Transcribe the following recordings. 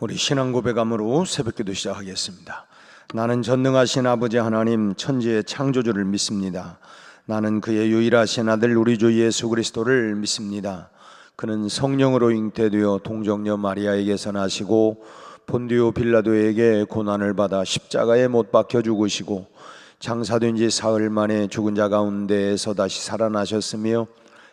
우리 신앙 고백함으로 새벽기도 시작하겠습니다. 나는 전능하신 아버지 하나님 천지의 창조주를 믿습니다. 나는 그의 유일하신 아들 우리 주 예수 그리스도를 믿습니다. 그는 성령으로 잉태되어 동정녀 마리아에게서 나시고 본디오 빌라도에게 고난을 받아 십자가에 못 박혀 죽으시고 장사된 지 사흘 만에 죽은 자 가운데에서 다시 살아나셨으며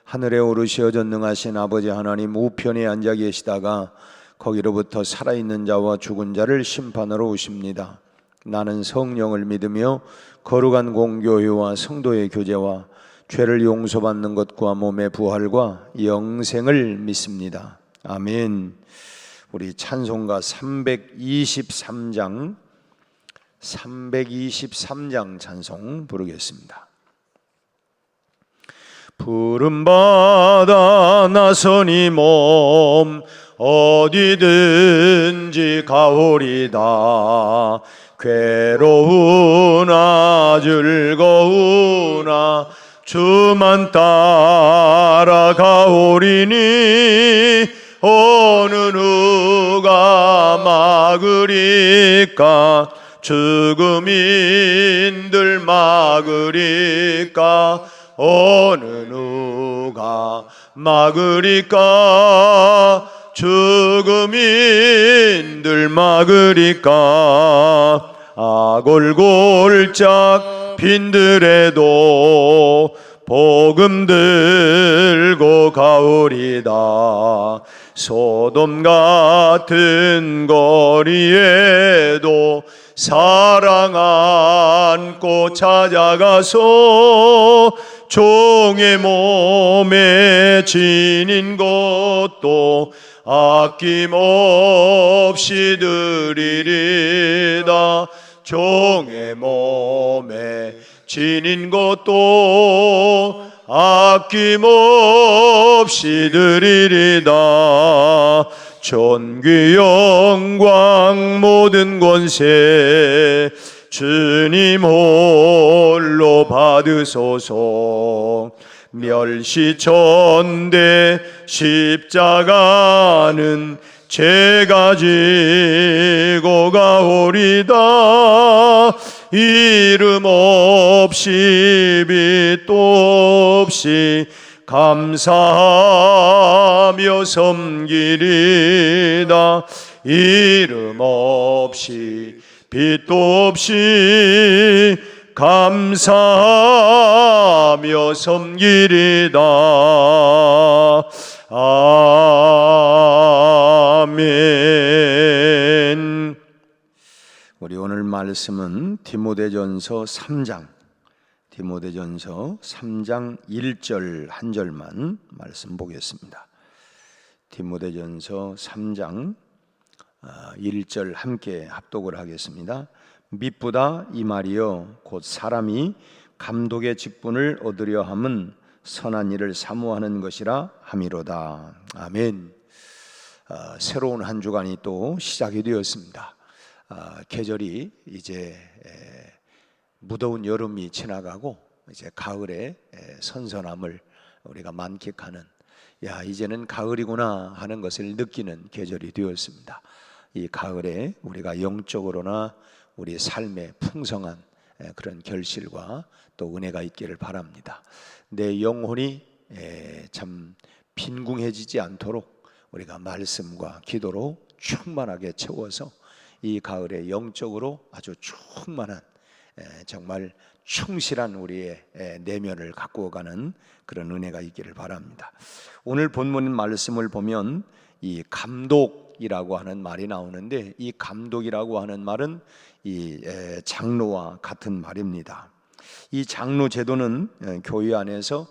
하늘에 오르시어 전능하신 아버지 하나님 우편에 앉아 계시다가 거기로부터 살아있는 자와 죽은 자를 심판하러 오십니다. 나는 성령을 믿으며 거룩한 공교회와 성도의 교제와 죄를 용서받는 것과 몸의 부활과 영생을 믿습니다. 아멘. 우리 찬송가 323장 찬송 부르겠습니다. 푸른 바다 나서니 몸 어디든지 가오리다. 괴로우나 즐거우나 주만 따라가오리니 어느 누가 막으리까. 죽음인들 막으리까. 어느 누가 막으리까. 죽음인들 막으리까. 아골골짝 빈들에도 복음 들고 가오리다. 소돔 같은 거리에도 사랑 안고 찾아가서 종의 몸에 지닌 것도 아낌없이 드리리다. 종의 몸에 지닌 것도 아낌없이 드리리다. 존귀 영광 모든 권세 주님 홀로 받으소서. 멸시천대 십자가는 제가 지고 가오리다. 이름 없이 빛도 없이 감사하며 섬기리다. 이름 없이 빛도 없이 감사하며 섬기리다. 아멘. 우리 오늘 말씀은 디모데전서 3장 1절 한 절만 말씀 보겠습니다. 디모데전서 3장 1절 함께 합독을 하겠습니다. mit보다 이 말이여 곧 사람이 감독의 직분을 얻으려 함은 선한 일을 사모하는 것이라 함이로다. 아멘. 새로운 한 주간이 또 시작이 되었습니다. 계절이 이제 무더운 여름이 지나가고 이제 가을의 선선함을 우리가 만끽하는, 이제는 가을이구나 하는 것을 느끼는 계절이 되었습니다. 이 가을에 우리가 영적으로나 우리 삶에 풍성한 그런 결실과 또 은혜가 있기를 바랍니다. 내 영혼이 참 빈궁해지지 않도록 우리가 말씀과 기도로 충만하게 채워서 이 가을에 영적으로 아주 충만한, 정말 충실한 우리의 내면을 갖고 가는 그런 은혜가 있기를 바랍니다. 오늘 본문 말씀을 보면 이 감독이라고 하는 말이 나오는데, 이 감독이라고 하는 말은 이 장로와 같은 말입니다. 이 장로 제도는 교회 안에서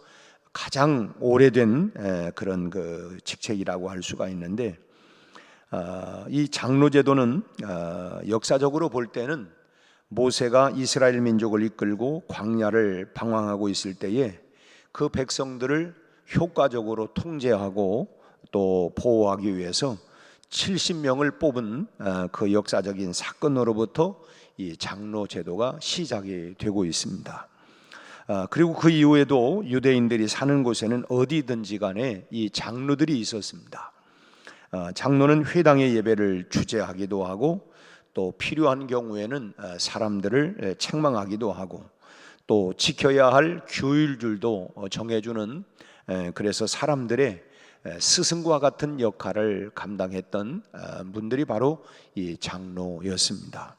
가장 오래된 그런 그 직책이라고 할 수가 있는데, 이 장로 제도는 역사적으로 볼 때는 모세가 이스라엘 민족을 이끌고 광야를 방황하고 있을 때에 그 백성들을 효과적으로 통제하고 또 보호하기 위해서 70명을 뽑은 그 역사적인 사건으로부터 이 장로 제도가 시작이 되고 있습니다. 그리고 그 이후에도 유대인들이 사는 곳에는 어디든지 간에 이 장로들이 있었습니다. 장로는 회당의 예배를 주재하기도 하고 또 필요한 경우에는 사람들을 책망하기도 하고 또 지켜야 할 규율들도 정해주는, 그래서 사람들의 스승과 같은 역할을 감당했던 분들이 바로 이 장로였습니다.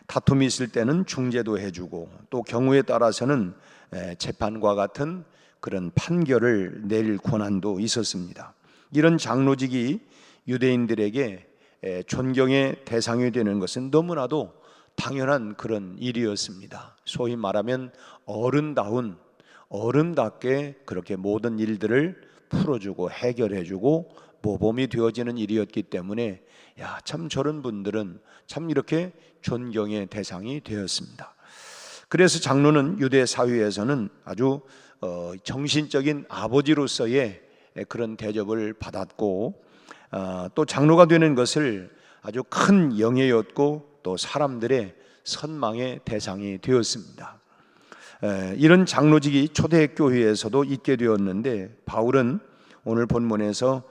다툼이 있을 때는 중재도 해주고 또 경우에 따라서는 재판과 같은 그런 판결을 내릴 권한도 있었습니다. 이런 장로직이 유대인들에게 존경의 대상이 되는 것은 너무나도 당연한 그런 일이었습니다. 소위 말하면 어른답게 그렇게 모든 일들을 풀어주고 해결해주고 모범이 되어지는 일이었기 때문에 참 저런 분들은 참 이렇게 존경의 대상이 되었습니다. 그래서 장로는 유대 사회에서는 아주 정신적인 아버지로서의 그런 대접을 받았고 또 장로가 되는 것을 아주 큰 영예였고 또 사람들의 선망의 대상이 되었습니다. 이런 장로직이 초대교회에서도 있게 되었는데 바울은 오늘 본문에서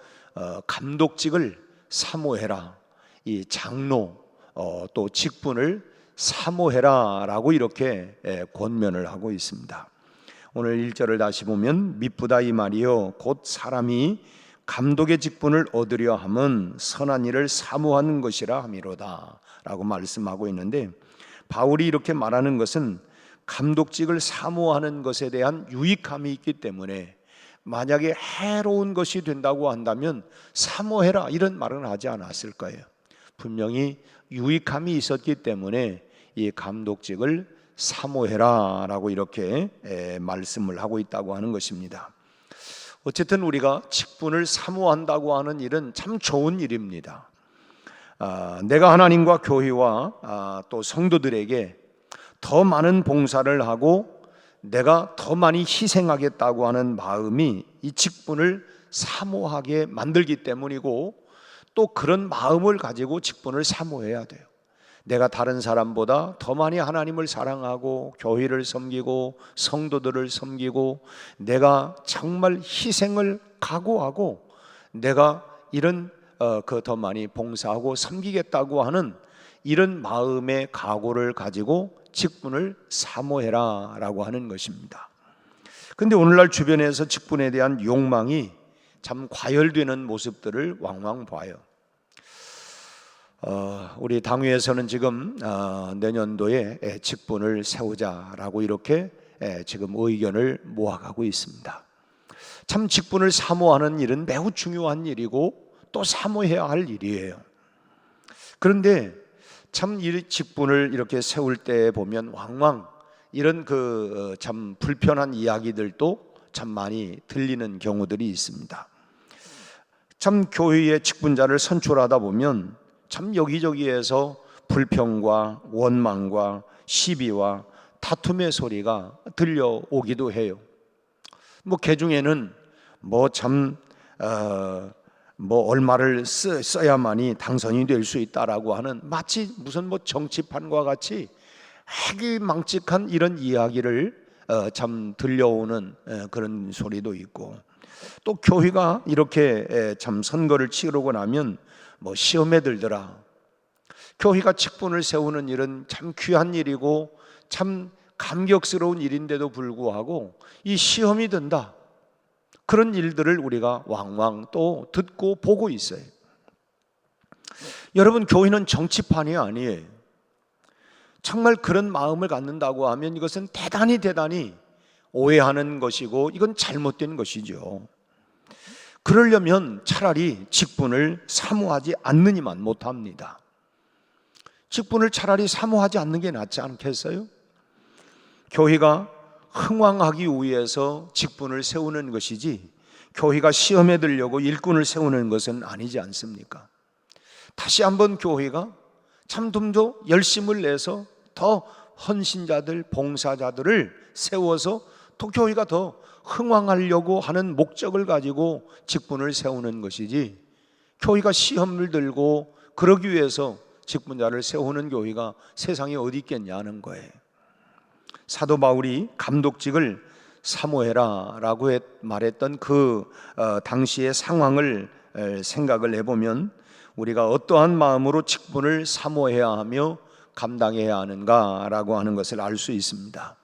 감독직을 사모해라, 이 장로 또 직분을 사모해라 라고 이렇게 권면을 하고 있습니다. 오늘 1절을 다시 보면 미쁘다 이 말이요 곧 사람이 감독의 직분을 얻으려 함은 선한 일을 사모하는 것이라 함이로다 라고 말씀하고 있는데, 바울이 이렇게 말하는 것은 감독직을 사모하는 것에 대한 유익함이 있기 때문에 만약에 해로운 것이 된다고 한다면 사모해라 이런 말은 하지 않았을 거예요. 분명히 유익함이 있었기 때문에 이 감독직을 사모해라 라고 이렇게 말씀을 하고 있다고 하는 것입니다. 어쨌든 우리가 직분을 사모한다고 하는 일은 참 좋은 일입니다. 내가 하나님과 교회와 또 성도들에게 더 많은 봉사를 하고 내가 더 많이 희생하겠다고 하는 마음이 이 직분을 사모하게 만들기 때문이고 또 그런 마음을 가지고 직분을 사모해야 돼요. 내가 다른 사람보다 더 많이 하나님을 사랑하고 교회를 섬기고 성도들을 섬기고 내가 정말 희생을 각오하고 내가 이런 더 많이 봉사하고 섬기겠다고 하는 이런 마음의 각오를 가지고 직분을 사모해라 라고 하는 것입니다. 근데 오늘날 주변에서 직분에 대한 욕망이 참 과열되는 모습들을 왕왕 봐요. 우리 당회에서는 지금 내년도에 직분을 세우자라고 이렇게 지금 의견을 모아가고 있습니다. 참 직분을 사모하는 일은 매우 중요한 일이고 또 사모해야 할 일이에요. 그런데 참 이 직분을 이렇게 세울 때 보면 왕왕 이런 참 불편한 이야기들도 참 많이 들리는 경우들이 있습니다. 참 교회의 직분자를 선출하다 보면 참 여기저기에서 불평과 원망과 시비와 다툼의 소리가 들려오기도 해요. 개중에는 얼마를 써야만이 당선이 될 수 있다라고 하는 마치 무슨 정치판과 같이 해기망측한 이런 이야기를 참 들려오는 그런 소리도 있고 또 교회가 이렇게 참 선거를 치르고 나면 시험에 들더라. 교회가 직분을 세우는 일은 참 귀한 일이고 참 감격스러운 일인데도 불구하고 이 시험이 든다. 그런 일들을 우리가 왕왕 또 듣고 보고 있어요. 여러분, 교회는 정치판이 아니에요. 정말 그런 마음을 갖는다고 하면 이것은 대단히 오해하는 것이고 이건 잘못된 것이죠. 그러려면 차라리 직분을 사모하지 않느니만 못합니다. 직분을 차라리 사모하지 않는 게 낫지 않겠어요? 교회가 흥왕하기 위해서 직분을 세우는 것이지 교회가 시험에 들려고 일꾼을 세우는 것은 아니지 않습니까? 다시 한번 교회가 참 좀 더 열심을 내서 더 헌신자들, 봉사자들을 세워서 또 교회가 더 흥왕하려고 하는 목적을 가지고 직분을 세우는 것이지 교회가 시험을 들고 그러기 위해서 직분자를 세우는 교회가 세상에 어디 있겠냐는 거예요. 사도 바울이 감독직을 사모해라 라고 말했던 당시의 상황을 생각을 해보면 우리가 어떠한 마음으로 직분을 사모해야 하며 감당해야 하는가라고 하는 것을 알 수 있습니다.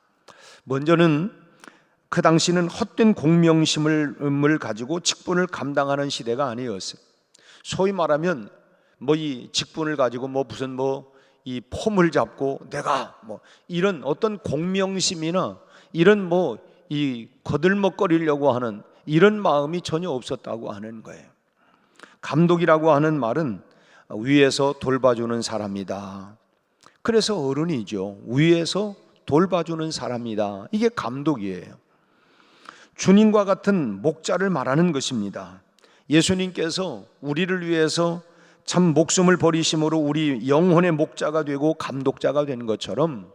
먼저는 그 당시는 헛된 공명심을 가지고 직분을 감당하는 시대가 아니었어요. 소위 말하면 이 직분을 가지고 무슨 이 폼을 잡고 내가 이런 어떤 공명심이나 이런 이 거들먹거리려고 하는 이런 마음이 전혀 없었다고 하는 거예요. 감독이라고 하는 말은 위에서 돌봐주는 사람이다. 그래서 어른이죠. 위에서 돌봐주는 사람이다. 이게 감독이에요. 주님과 같은 목자를 말하는 것입니다. 예수님께서 우리를 위해서 참 목숨을 버리심으로 우리 영혼의 목자가 되고 감독자가 된 것처럼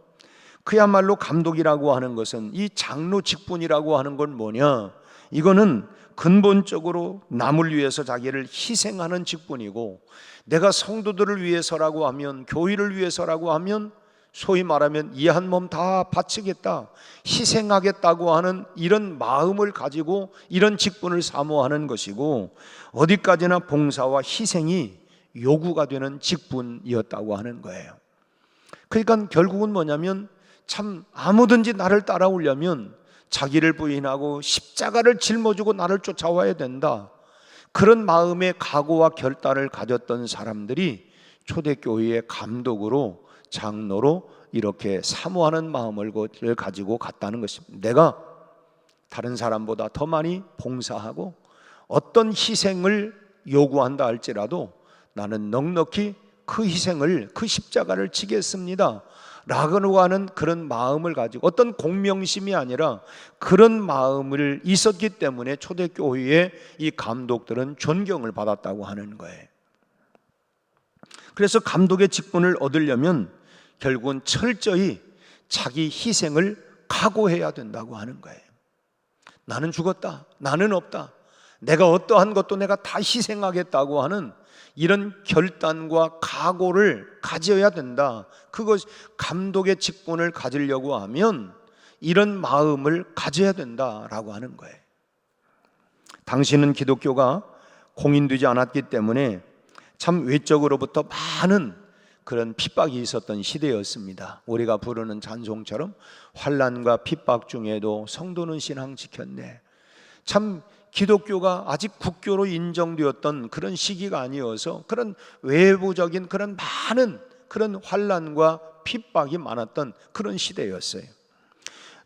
그야말로 감독이라고 하는 것은 이 장로 직분이라고 하는 건 뭐냐? 이거는 근본적으로 남을 위해서 자기를 희생하는 직분이고, 내가 성도들을 위해서라고 하면, 교회를 위해서라고 하면 소위 말하면 이 한 몸 다 바치겠다, 희생하겠다고 하는 이런 마음을 가지고 이런 직분을 사모하는 것이고, 어디까지나 봉사와 희생이 요구가 되는 직분이었다고 하는 거예요. 그러니까 결국은 뭐냐면 참 아무든지 나를 따라오려면 자기를 부인하고 십자가를 짊어지고 나를 쫓아와야 된다, 그런 마음의 각오와 결단을 가졌던 사람들이 초대교회의 감독으로, 장로로 이렇게 사모하는 마음을 가지고 갔다는 것입니다. 내가 다른 사람보다 더 많이 봉사하고 어떤 희생을 요구한다 할지라도 나는 넉넉히 그 희생을, 그 십자가를 지겠습니다 라고 하는 그런 마음을 가지고, 어떤 공명심이 아니라 그런 마음을 있었기 때문에 초대교회의 이 감독들은 존경을 받았다고 하는 거예요. 그래서 감독의 직분을 얻으려면 결국은 철저히 자기 희생을 각오해야 된다고 하는 거예요. 나는 죽었다, 나는 없다, 내가 어떠한 것도 내가 다 희생하겠다고 하는 이런 결단과 각오를 가져야 된다. 그것, 감독의 직분을 가지려고 하면 이런 마음을 가져야 된다라고 하는 거예요. 당시는 기독교가 공인되지 않았기 때문에 참 외적으로부터 많은 그런 핍박이 있었던 시대였습니다. 우리가 부르는 찬송처럼 환난과 핍박 중에도 성도는 신앙 지켰네. 참 기독교가 아직 국교로 인정되었던 그런 시기가 아니어서 그런 외부적인 그런 많은 그런 환난과 핍박이 많았던 그런 시대였어요.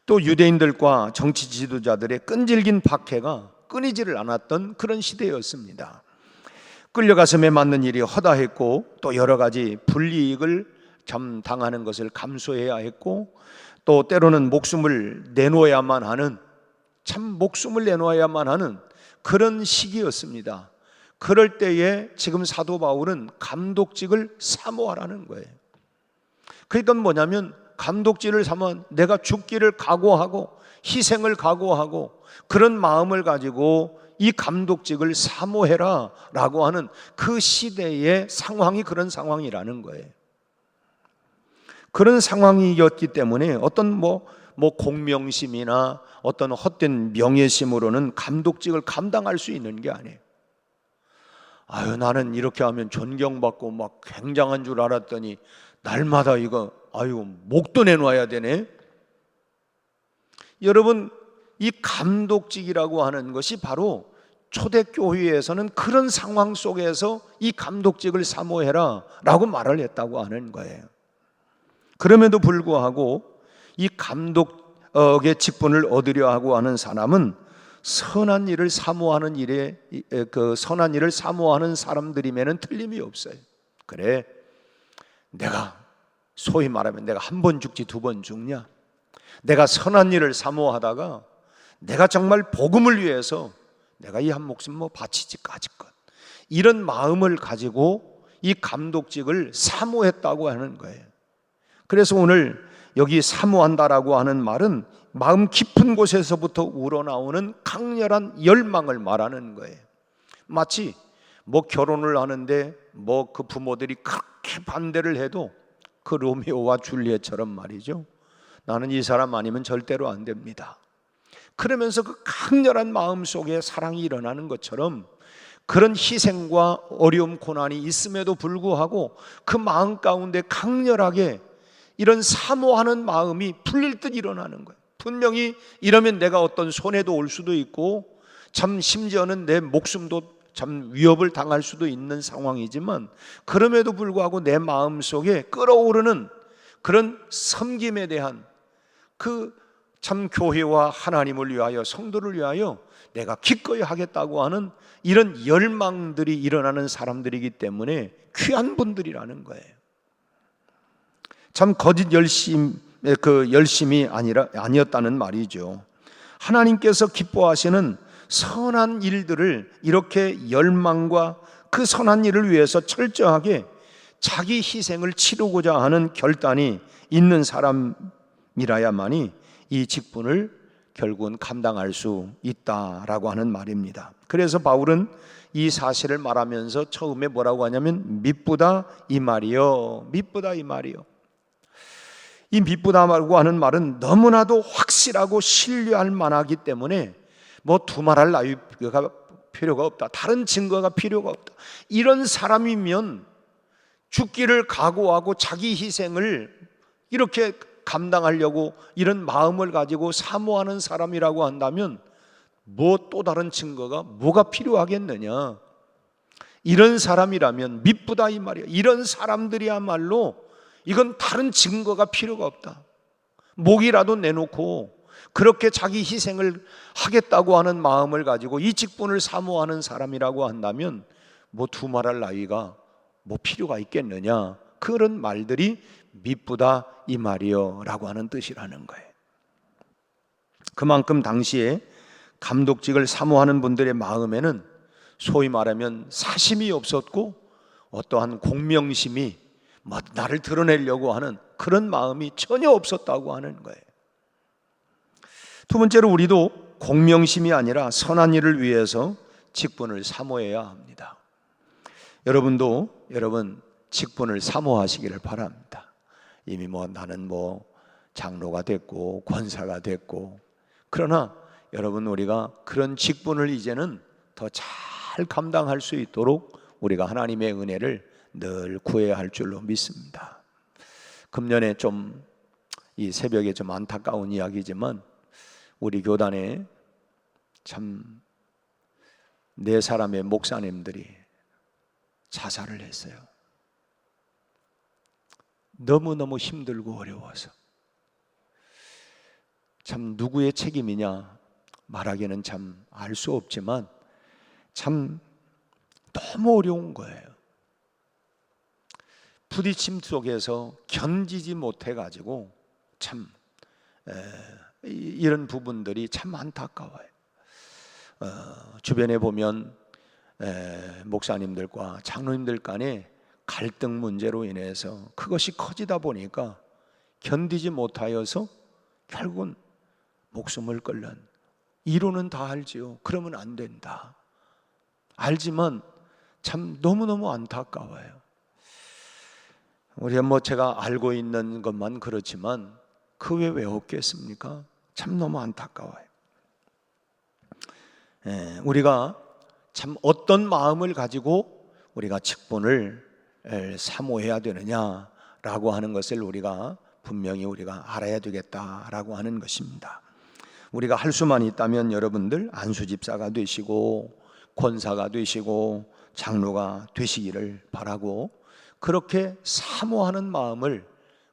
또 유대인들과 정치 지도자들의 끈질긴 박해가 끊이지를 않았던 그런 시대였습니다. 끌려가슴에 맞는 일이 허다했고, 또 여러 가지 불이익을 참 당하는 것을 감수해야 했고, 또 때로는 목숨을 내놓아야만 하는, 참 목숨을 내놓아야만 하는 그런 시기였습니다. 그럴 때에 지금 사도 바울은 감독직을 사모하라는 거예요. 그러니까 뭐냐면 감독직을 사모한, 내가 죽기를 각오하고 희생을 각오하고 그런 마음을 가지고 이 감독직을 사모해라 라고 하는 그 시대의 상황이 그런 상황이라는 거예요. 그런 상황이었기 때문에 어떤 공명심이나 어떤 헛된 명예심으로는 감독직을 감당할 수 있는 게 아니에요. 나는 이렇게 하면 존경받고 막 굉장한 줄 알았더니 날마다 이거 목도 내놔야 되네. 여러분, 이 감독직이라고 하는 것이 바로 초대교회에서는 그런 상황 속에서 이 감독직을 사모해라 라고 말을 했다고 하는 거예요. 그럼에도 불구하고 이 감독의 직분을 얻으려 하고 하는 사람은 선한 일을 사모하는 일에, 그 선한 일을 사모하는 사람들이면은 틀림이 없어요. 그래, 내가 소위 말하면 내가 한 번 죽지 두 번 죽냐? 내가 선한 일을 사모하다가 내가 정말 복음을 위해서 내가 이 한 목숨 바치지 까짓것, 이런 마음을 가지고 이 감독직을 사모했다고 하는 거예요. 그래서 오늘 여기 사모한다라고 하는 말은 마음 깊은 곳에서부터 우러나오는 강렬한 열망을 말하는 거예요. 마치 결혼을 하는데 그 부모들이 그렇게 반대를 해도 그 로미오와 줄리엣처럼 말이죠, 나는 이 사람 아니면 절대로 안 됩니다. 그러면서 그 강렬한 마음 속에 사랑이 일어나는 것처럼 그런 희생과 어려움 고난이 있음에도 불구하고 그 마음 가운데 강렬하게 이런 사모하는 마음이 풀릴 듯 일어나는 거예요. 분명히 이러면 내가 어떤 손해도 올 수도 있고 참 심지어는 내 목숨도 참 위협을 당할 수도 있는 상황이지만, 그럼에도 불구하고 내 마음속에 끓어오르는 그런 섬김에 대한 그 참 교회와 하나님을 위하여, 성도를 위하여 내가 기꺼이 하겠다고 하는 이런 열망들이 일어나는 사람들이기 때문에 귀한 분들이라는 거예요. 참 거짓 열심이 아니었다는 말이죠. 하나님께서 기뻐하시는 선한 일들을 이렇게 열망과 그 선한 일을 위해서 철저하게 자기 희생을 치르고자 하는 결단이 있는 사람이라야만이 이 직분을 결국은 감당할 수 있다라고 하는 말입니다. 그래서 바울은 이 사실을 말하면서 처음에 뭐라고 하냐면 미쁘다 이 말이요, 미쁘다 이 말이요. 이 미쁘다라고 하는 말은 너무나도 확실하고 신뢰할 만하기 때문에 뭐 두말할 나위가 필요가 없다, 다른 증거가 필요가 없다, 이런 사람이면 죽기를 각오하고 자기 희생을 이렇게 감당하려고 이런 마음을 가지고 사모하는 사람이라고 한다면 뭐 또 다른 증거가 뭐가 필요하겠느냐. 이런 사람이라면 미쁘다 이 말이야. 이런 사람들이야말로 이건 다른 증거가 필요가 없다. 목이라도 내놓고 그렇게 자기 희생을 하겠다고 하는 마음을 가지고 이 직분을 사모하는 사람이라고 한다면 뭐 두말할 나위가 뭐 필요가 있겠느냐. 그런 말들이 미쁘다 이 말이요 라고 하는 뜻이라는 거예요. 그만큼 당시에 감독직을 사모하는 분들의 마음에는 소위 말하면 사심이 없었고 어떠한 공명심이 뭐 나를 드러내려고 하는 그런 마음이 전혀 없었다고 하는 거예요. 두 번째로 우리도 공명심이 아니라 선한 일을 위해서 직분을 사모해야 합니다. 여러분도 여러분 직분을 사모하시기를 바랍니다. 이미 나는 장로가 됐고 권사가 됐고, 그러나 여러분 우리가 그런 직분을 이제는 더 잘 감당할 수 있도록 우리가 하나님의 은혜를 늘 구해야 할 줄로 믿습니다. 금년에 좀 이 새벽에 좀 안타까운 이야기지만 우리 교단에 참 4사람의 목사님들이 자살을 했어요. 너무너무 힘들고 어려워서 참 누구의 책임이냐 말하기는 참 알 수 없지만 참 너무 어려운 거예요. 부딪힘 속에서 견디지 못해가지고 참 이런 부분들이 참 안타까워요. 주변에 보면 목사님들과 장로님들 간에 갈등 문제로 인해서 그것이 커지다 보니까 견디지 못하여서 결국은 목숨을 끊는, 이론은 다 알지요. 그러면 안 된다. 알지만 참 너무너무 안타까워요. 우리가 제가 알고 있는 것만 그렇지만 그 외에 왜 없겠습니까? 참 너무 안타까워요. 우리가 참 어떤 마음을 가지고 우리가 직분을 사모해야 되느냐라고 하는 것을 우리가 분명히 알아야 되겠다라고 하는 것입니다. 우리가 할 수만 있다면 여러분들 안수집사가 되시고 권사가 되시고 장로가 되시기를 바라고, 그렇게 사모하는 마음을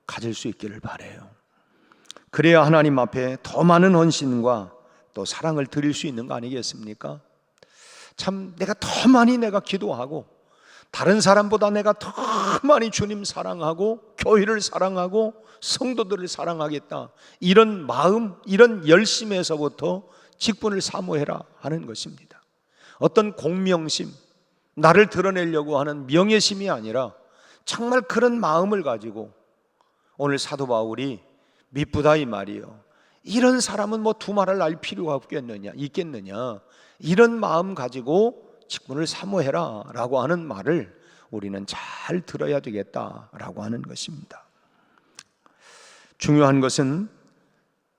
가질 수 있기를 바라요. 그래야 하나님 앞에 더 많은 헌신과 또 사랑을 드릴 수 있는 거 아니겠습니까? 참 내가 더 많이 기도하고 다른 사람보다 내가 더 많이 주님 사랑하고 교회를 사랑하고 성도들을 사랑하겠다, 이런 마음, 이런 열심에서부터 직분을 사모해라 하는 것입니다. 어떤 공명심, 나를 드러내려고 하는 명예심이 아니라 정말 그런 마음을 가지고, 오늘 사도 바울이 미쁘다 이 말이요, 이런 사람은 두말할 날 필요가 있겠느냐, 이런 마음 가지고 직분을 사모해라 라고 하는 말을 우리는 잘 들어야 되겠다라고 하는 것입니다. 중요한 것은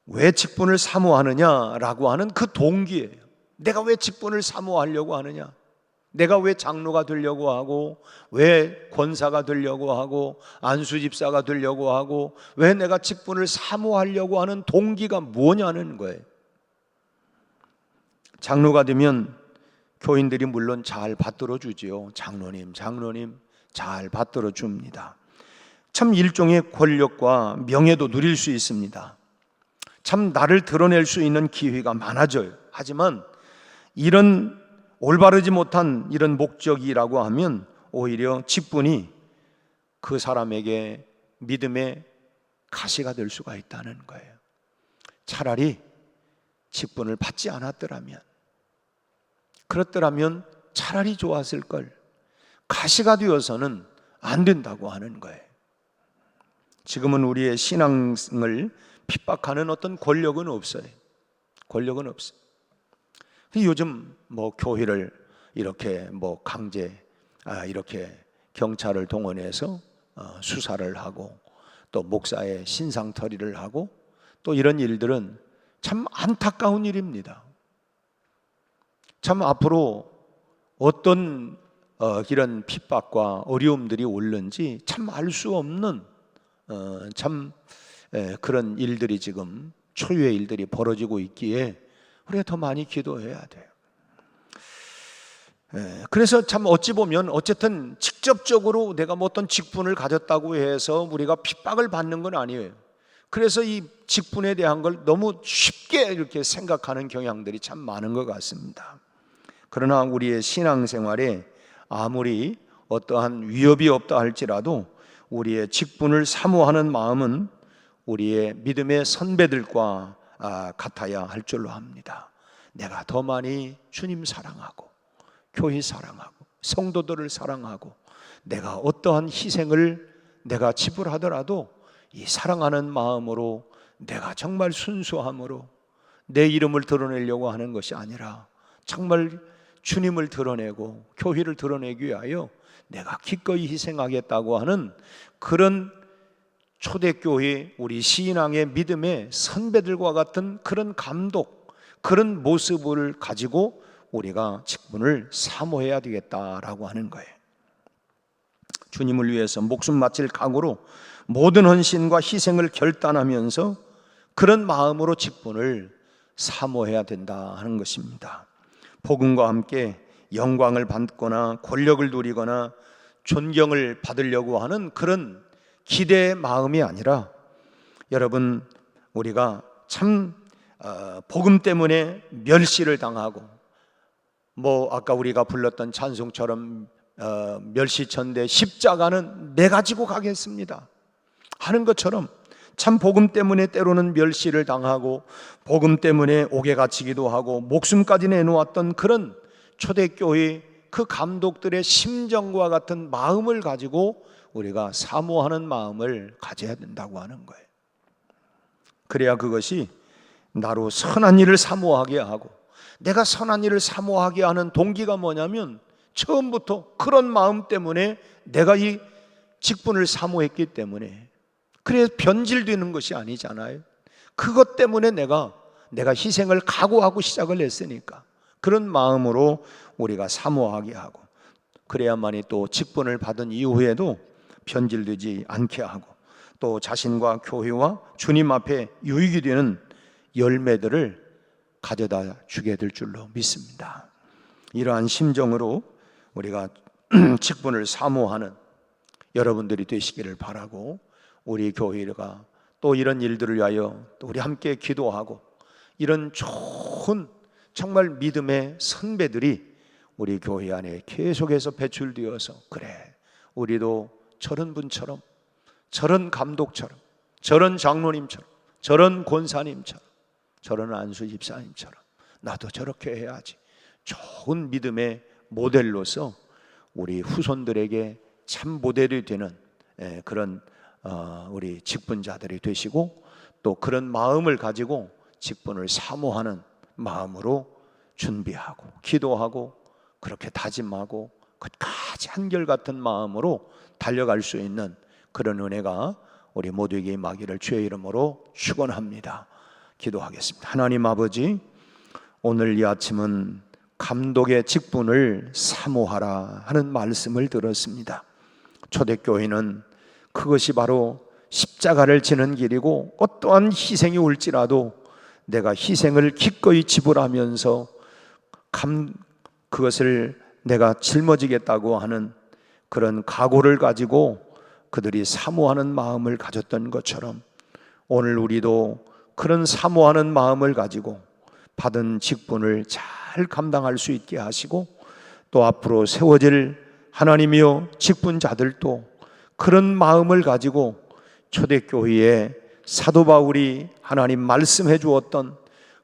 왜 직분을 사모하느냐라고 하는 그 동기예요. 내가 왜 직분을 사모하려고 하느냐, 내가 왜 장로가 되려고 하고, 왜 권사가 되려고 하고, 안수집사가 되려고 하고, 왜 내가 직분을 사모하려고 하는 동기가 뭐냐는 거예요. 장로가 되면 교인들이 물론 잘 받들어 주지요. 장로님 잘 받들어 줍니다. 참 일종의 권력과 명예도 누릴 수 있습니다. 참 나를 드러낼 수 있는 기회가 많아져요. 하지만 이런 올바르지 못한 이런 목적이라고 하면 오히려 직분이 그 사람에게 믿음의 가시가 될 수가 있다는 거예요. 차라리 직분을 받지 않았더라면, 그렇더라면 차라리 좋았을 걸. 가시가 되어서는 안 된다고 하는 거예요. 지금은 우리의 신앙을 핍박하는 어떤 권력은 없어요. 권력은 없어요. 요즘 교회를 이렇게 강제 이렇게 경찰을 동원해서 수사를 하고, 또 목사의 신상털이를 하고, 또 이런 일들은 참 안타까운 일입니다. 참 앞으로 어떤 이런 핍박과 어려움들이 올는지 참 알 수 없는 그런 일들이 지금 초유의 일들이 벌어지고 있기에 우리가 더 많이 기도해야 돼요. 그래서 참 어찌 보면 어쨌든 직접적으로 내가 어떤 직분을 가졌다고 해서 우리가 핍박을 받는 건 아니에요. 그래서 이 직분에 대한 걸 너무 쉽게 이렇게 생각하는 경향들이 참 많은 것 같습니다. 그러나 우리의 신앙생활에 아무리 어떠한 위협이 없다 할지라도 우리의 직분을 사모하는 마음은 우리의 믿음의 선배들과 같아야 할 줄로 압니다. 내가 더 많이 주님 사랑하고, 교회 사랑하고, 성도들을 사랑하고, 내가 어떠한 희생을 내가 지불하더라도 이 사랑하는 마음으로, 내가 정말 순수함으로 내 이름을 드러내려고 하는 것이 아니라 정말 주님을 드러내고 교회를 드러내기 위하여 내가 기꺼이 희생하겠다고 하는 그런 초대교회 우리 신앙의 믿음의 선배들과 같은 그런 감독, 그런 모습을 가지고 우리가 직분을 사모해야 되겠다라고 하는 거예요. 주님을 위해서 목숨 바칠 각오로 모든 헌신과 희생을 결단하면서 그런 마음으로 직분을 사모해야 된다 하는 것입니다. 복음과 함께 영광을 받거나 권력을 누리거나 존경을 받으려고 하는 그런 기대의 마음이 아니라, 여러분, 우리가 참 복음 때문에 멸시를 당하고, 아까 우리가 불렀던 찬송처럼 멸시천대 십자가는 내 가지고 가겠습니다 하는 것처럼, 참 복음 때문에 때로는 멸시를 당하고 복음 때문에 옥에 갇히기도 하고 목숨까지 내놓았던 그런 초대교회 그 감독들의 심정과 같은 마음을 가지고 우리가 사모하는 마음을 가져야 된다고 하는 거예요. 그래야 그것이 나로 선한 일을 사모하게 하고, 내가 선한 일을 사모하게 하는 동기가 뭐냐면 처음부터 그런 마음 때문에 내가 이 직분을 사모했기 때문에, 그래서 변질되는 것이 아니잖아요. 그것 때문에 내가 희생을 각오하고 시작을 했으니까 그런 마음으로 우리가 사모하게 하고, 그래야만이 또 직분을 받은 이후에도 변질되지 않게 하고, 또 자신과 교회와 주님 앞에 유익이 되는 열매들을 가져다 주게 될 줄로 믿습니다. 이러한 심정으로 우리가 직분을 사모하는 여러분들이 되시기를 바라고, 우리 교회가 또 이런 일들을 위하여 또 우리 함께 기도하고, 이런 좋은 정말 믿음의 선배들이 우리 교회 안에 계속해서 배출되어서, 그래, 우리도 저런 분처럼, 저런 감독처럼, 저런 장로님처럼, 저런 권사님처럼, 저런 안수 집사님처럼 나도 저렇게 해야지, 좋은 믿음의 모델로서 우리 후손들에게 참 모델이 되는 그런 우리 직분자들이 되시고, 또 그런 마음을 가지고 직분을 사모하는 마음으로 준비하고 기도하고 그렇게 다짐하고 끝까지 한결같은 마음으로 달려갈 수 있는 그런 은혜가 우리 모두에게 임하기를 주의 이름으로 축원합니다. 기도하겠습니다. 하나님 아버지, 오늘 이 아침은 감독의 직분을 사모하라 하는 말씀을 들었습니다. 초대교회는 그것이 바로 십자가를 지는 길이고, 어떠한 희생이 올지라도 내가 희생을 기꺼이 지불하면서 그것을 내가 짊어지겠다고 하는 그런 각오를 가지고 그들이 사모하는 마음을 가졌던 것처럼, 오늘 우리도 그런 사모하는 마음을 가지고 받은 직분을 잘 감당할 수 있게 하시고, 또 앞으로 세워질 하나님이여 직분자들도 그런 마음을 가지고 초대교회에 사도 바울이 하나님 말씀해 주었던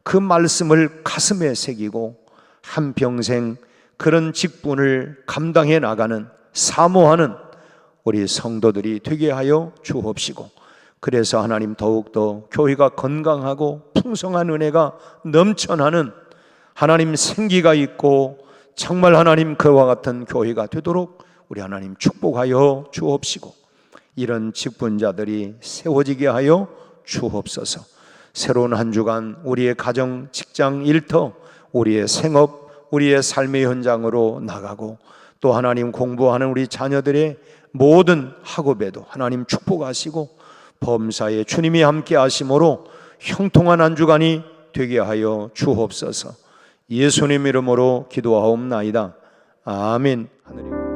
그 말씀을 가슴에 새기고 한평생 그런 직분을 감당해 나가는, 사모하는 우리 성도들이 되게 하여 주옵시고, 그래서 하나님 더욱더 교회가 건강하고 풍성한 은혜가 넘쳐나는, 하나님 생기가 있고 정말 하나님 그와 같은 교회가 되도록 우리 하나님 축복하여 주옵시고, 이런 직분자들이 세워지게 하여 주옵소서. 새로운 한 주간 우리의 가정, 직장, 일터, 우리의 생업, 우리의 삶의 현장으로 나가고, 또 하나님 공부하는 우리 자녀들의 모든 학업에도 하나님 축복하시고, 범사에 주님이 함께 하심으로 형통한 한 주간이 되게 하여 주옵소서. 예수님 이름으로 기도하옵나이다. 아멘. 하늘에